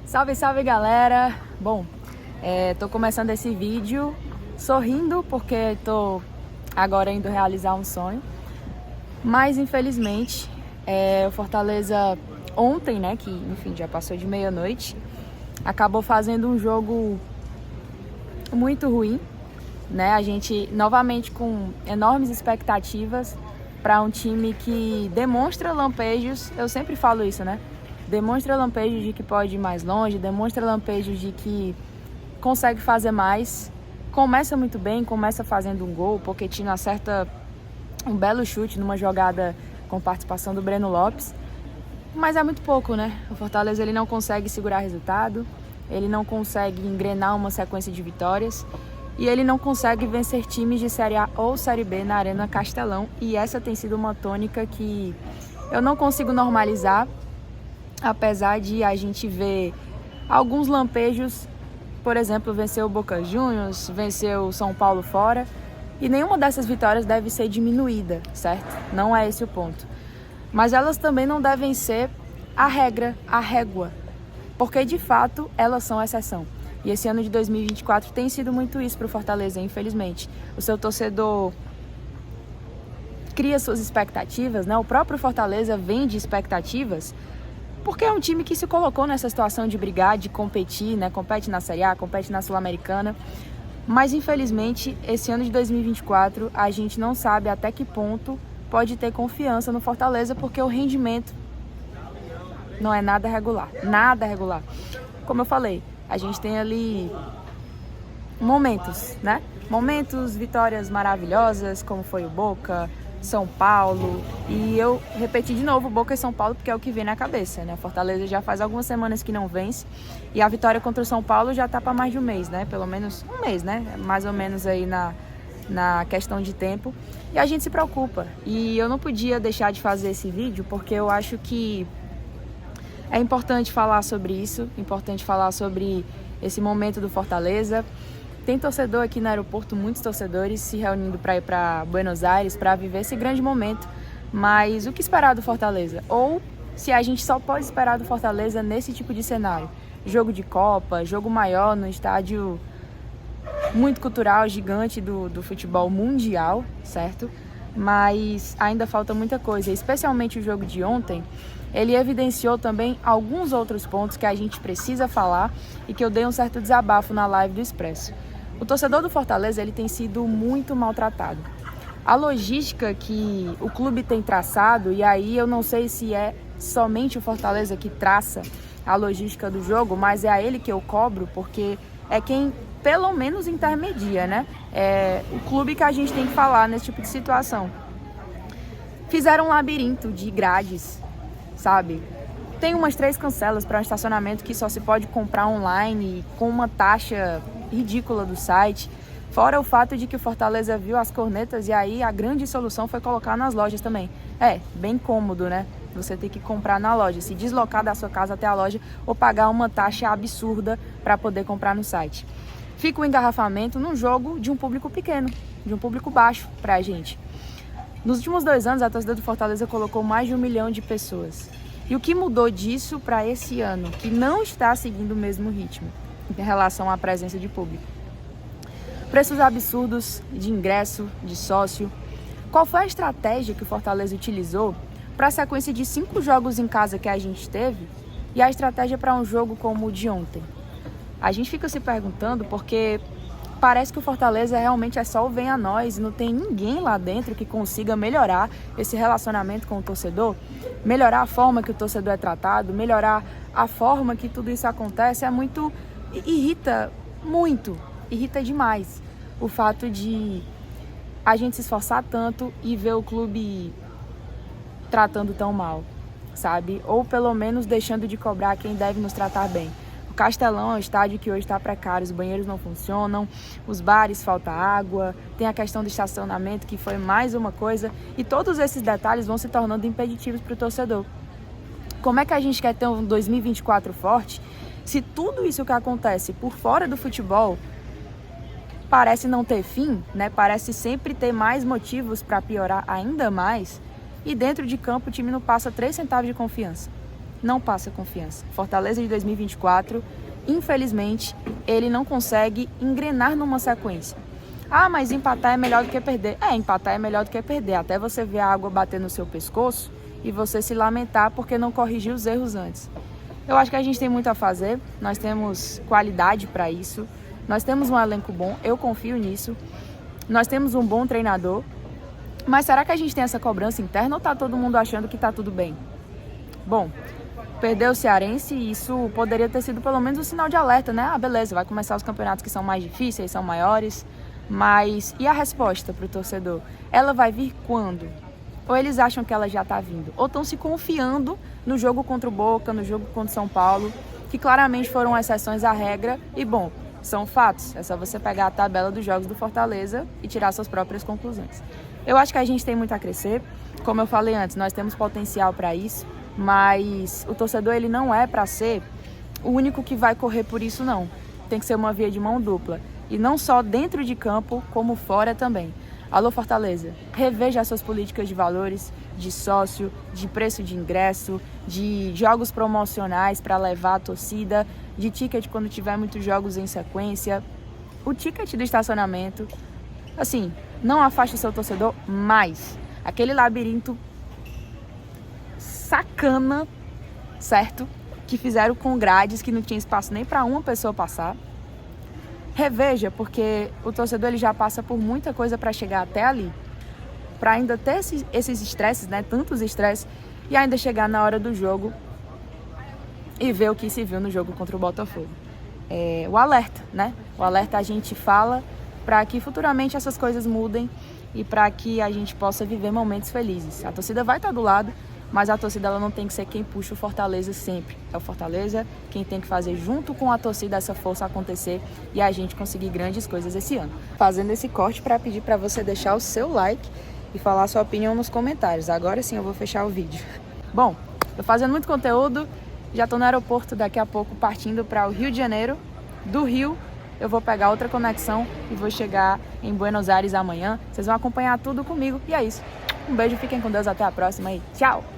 Salve, salve galera! Bom, tô começando esse vídeo sorrindo porque tô agora indo realizar um sonho, mas infelizmente o Fortaleza ontem, né, que enfim já passou de meia-noite, acabou fazendo um jogo muito ruim, né? A gente novamente com enormes expectativas para um time que demonstra lampejos, eu sempre falo isso, né? Demonstra lampejos de que pode ir mais longe, demonstra lampejos de que consegue fazer mais. Começa muito bem, começa fazendo um gol, o Pochettino acerta um belo chute numa jogada com participação do Breno Lopes, mas é muito pouco, né? O Fortaleza ele não consegue segurar resultado, ele não consegue engrenar uma sequência de vitórias e ele não consegue vencer times de Série A ou Série B na Arena Castelão, e essa tem sido uma tônica que eu não consigo normalizar. Apesar de a gente ver alguns lampejos, por exemplo, venceu o Boca Juniors, venceu o São Paulo fora, e nenhuma dessas vitórias deve ser diminuída, certo? Não é esse o ponto. Mas elas também não devem ser a regra, a régua, porque de fato elas são exceção. E esse ano de 2024 tem sido muito isso para o Fortaleza, infelizmente. O seu torcedor cria suas expectativas, né? O próprio Fortaleza vende expectativas, porque é um time que se colocou nessa situação de brigar, de competir, né? Compete na Série A, compete na Sul-Americana. Mas, infelizmente, esse ano de 2024, a gente não sabe até que ponto pode ter confiança no Fortaleza, porque o rendimento não é nada regular. Nada regular. Como eu falei, a gente tem ali momentos, né? Momentos, vitórias maravilhosas, como foi o Boca, São Paulo, e eu repeti de novo Boca e São Paulo porque é o que vem na cabeça, né? Fortaleza já faz algumas semanas que não vence e a vitória contra o São Paulo já tá para mais de um mês, né? Pelo menos um mês, né? Mais ou menos aí na questão de tempo, e a gente se preocupa. E eu não podia deixar de fazer esse vídeo porque eu acho que é importante falar sobre isso, importante falar sobre esse momento do Fortaleza. Tem torcedor aqui no aeroporto, muitos torcedores se reunindo para ir para Buenos Aires para viver esse grande momento. Mas o que esperar do Fortaleza? Ou se a gente só pode esperar do Fortaleza nesse tipo de cenário? Jogo de Copa, jogo maior no estádio muito cultural, gigante do futebol mundial, certo? Mas ainda falta muita coisa, especialmente o jogo de ontem. Ele evidenciou também alguns outros pontos que a gente precisa falar e que eu dei um certo desabafo na live do Expresso. O torcedor do Fortaleza ele tem sido muito maltratado. A logística que o clube tem traçado, e aí eu não sei se é somente o Fortaleza que traça a logística do jogo, mas é a ele que eu cobro, porque é quem pelo menos intermedia, né? É o clube que a gente tem que falar nesse tipo de situação. Fizeram um labirinto de grades, sabe? Tem umas 3 cancelas para um estacionamento que só se pode comprar online com uma taxa ridícula do site. Fora o fato de que o Fortaleza viu as cornetas e aí a grande solução foi colocar nas lojas também. É, bem cômodo, né? Você tem que comprar na loja, se deslocar da sua casa até a loja ou pagar uma taxa absurda para poder comprar no site. Fica o engarrafamento num jogo de um público pequeno, de um público baixo pra gente. Nos últimos 2 anos, a torcida do Fortaleza colocou mais de 1 milhão de pessoas. E o que mudou disso para esse ano, que não está seguindo o mesmo ritmo em relação à presença de público? Preços absurdos de ingresso, de sócio. Qual foi a estratégia que o Fortaleza utilizou para a sequência de 5 jogos em casa que a gente teve e a estratégia para um jogo como o de ontem? A gente fica se perguntando porque parece que o Fortaleza realmente é só o vem a nós, não tem ninguém lá dentro que consiga melhorar esse relacionamento com o torcedor, melhorar a forma que o torcedor é tratado, melhorar a forma que tudo isso acontece. É muito... irrita demais o fato de a gente se esforçar tanto e ver o clube tratando tão mal, sabe? Ou pelo menos deixando de cobrar quem deve nos tratar bem. Castelão é um estádio que hoje está precário, os banheiros não funcionam, os bares falta água, tem a questão do estacionamento que foi mais uma coisa, e todos esses detalhes vão se tornando impeditivos para o torcedor. Como é que a gente quer ter um 2024 forte se tudo isso que acontece por fora do futebol parece não ter fim, né? Parece sempre ter mais motivos para piorar ainda mais, e dentro de campo o time não passa 3 centavos de confiança. não passa confiança. Fortaleza de 2024, infelizmente, ele não consegue engrenar numa sequência. Ah, mas empatar é melhor do que perder. Empatar é melhor do que perder. Até você ver a água bater no seu pescoço e você se lamentar porque não corrigiu os erros antes. Eu acho que a gente tem muito a fazer, nós temos qualidade para isso, nós temos um elenco bom, eu confio nisso, nós temos um bom treinador, mas será que a gente tem essa cobrança interna ou tá todo mundo achando que tá tudo bem? Bom, perdeu o Cearense e isso poderia ter sido pelo menos um sinal de alerta, né? Beleza, vai começar os campeonatos que são mais difíceis, são maiores, mas e a resposta para o torcedor? Ela vai vir quando? Ou eles acham que ela já está vindo? Ou estão se confiando no jogo contra o Boca, no jogo contra o São Paulo, que claramente foram exceções à regra e, bom, são fatos. É só você pegar a tabela dos jogos do Fortaleza e tirar suas próprias conclusões. Eu acho que a gente tem muito a crescer. Como eu falei antes, nós temos potencial para isso, mas o torcedor ele não é para ser o único que vai correr por isso, não. Tem que ser uma via de mão dupla. E não só dentro de campo, como fora também. Alô, Fortaleza, reveja as suas políticas de valores, de sócio, de preço de ingresso, de jogos promocionais para levar a torcida, de ticket quando tiver muitos jogos em sequência, o ticket do estacionamento. Assim, não afaste o seu torcedor mais. Aquele labirinto sacana, certo? Que fizeram com grades que não tinha espaço nem para uma pessoa passar. Reveja, porque o torcedor ele já passa por muita coisa para chegar até ali. Para ainda ter esses estresses, né? Tantos estresses, e ainda chegar na hora do jogo e ver o que se viu no jogo contra o Botafogo. O alerta, né? O alerta a gente fala para que futuramente essas coisas mudem e para que a gente possa viver momentos felizes. A torcida vai estar do lado, mas a torcida ela não tem que ser quem puxa o Fortaleza sempre. É o Fortaleza quem tem que fazer junto com a torcida essa força acontecer e a gente conseguir grandes coisas esse ano. Fazendo esse corte para pedir para você deixar o seu like e falar a sua opinião nos comentários. Agora sim eu vou fechar o vídeo. Bom, tô fazendo muito conteúdo, já tô no aeroporto daqui a pouco partindo para o Rio de Janeiro. Do Rio eu vou pegar outra conexão e vou chegar em Buenos Aires amanhã. Vocês vão acompanhar tudo comigo e é isso. Um beijo, fiquem com Deus, até a próxima e tchau!